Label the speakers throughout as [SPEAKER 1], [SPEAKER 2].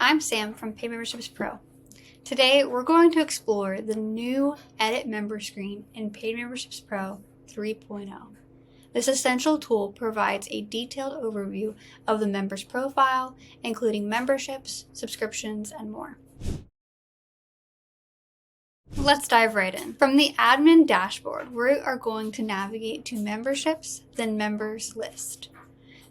[SPEAKER 1] I'm Sam from PMPro. Today we're going to explore the new Edit Member screen in PMPro 3.0. This essential tool provides a detailed overview of the member's profile, including memberships, subscriptions, and more. Let's dive right in. From the admin dashboard, we are going to navigate to Memberships, then Members List.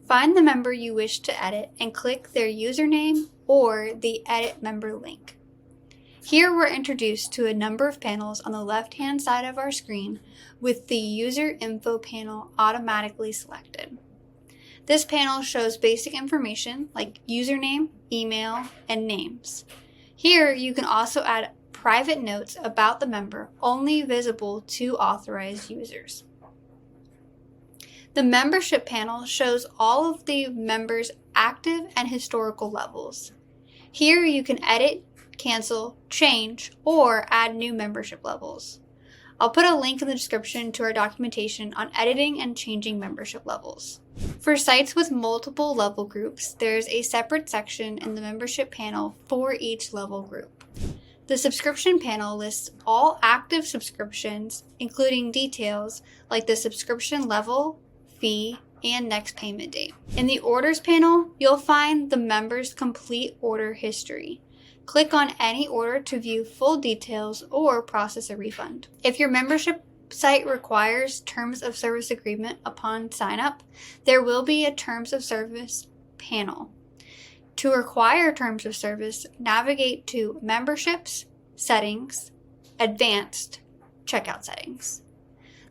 [SPEAKER 1] Find the member you wish to edit and click their username or the Edit Member link. Here we're introduced to a number of panels on the left-hand side of our screen with the User Info panel automatically selected. This panel shows basic information like username, email, and names. Here you can also add private notes about the member only visible to authorized users. The membership panel shows all of the members' active and historical levels. Here you can edit, cancel, change, or add new membership levels. I'll put a link in the description to our documentation on editing and changing membership levels. For sites with multiple level groups, there's a separate section in the membership panel for each level group. The subscription panel lists all active subscriptions, including details like the subscription level, fee, and next payment date. In the Orders panel, you'll find the member's complete order history. Click on any order to view full details or process a refund. If your membership site requires Terms of Service agreement upon sign-up, there will be a Terms of Service panel. To require Terms of Service, navigate to Memberships, Settings, Advanced, Checkout Settings.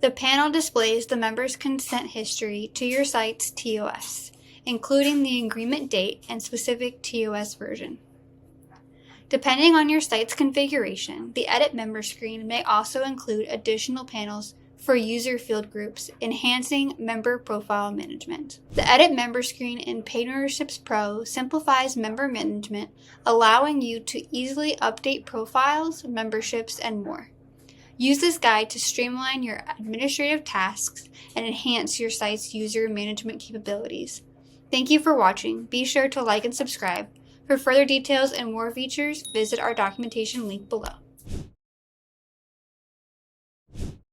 [SPEAKER 1] The panel displays the member's consent history to your site's TOS, including the agreement date and specific TOS version. Depending on your site's configuration, the Edit Member screen may also include additional panels for user field groups, enhancing member profile management. The Edit Member screen in PMPro simplifies member management, allowing you to easily update profiles, memberships, and more. Use this guide to streamline your administrative tasks and enhance your site's user management capabilities. Thank you for watching. Be sure to like and subscribe. For further details and more features, visit our documentation link below.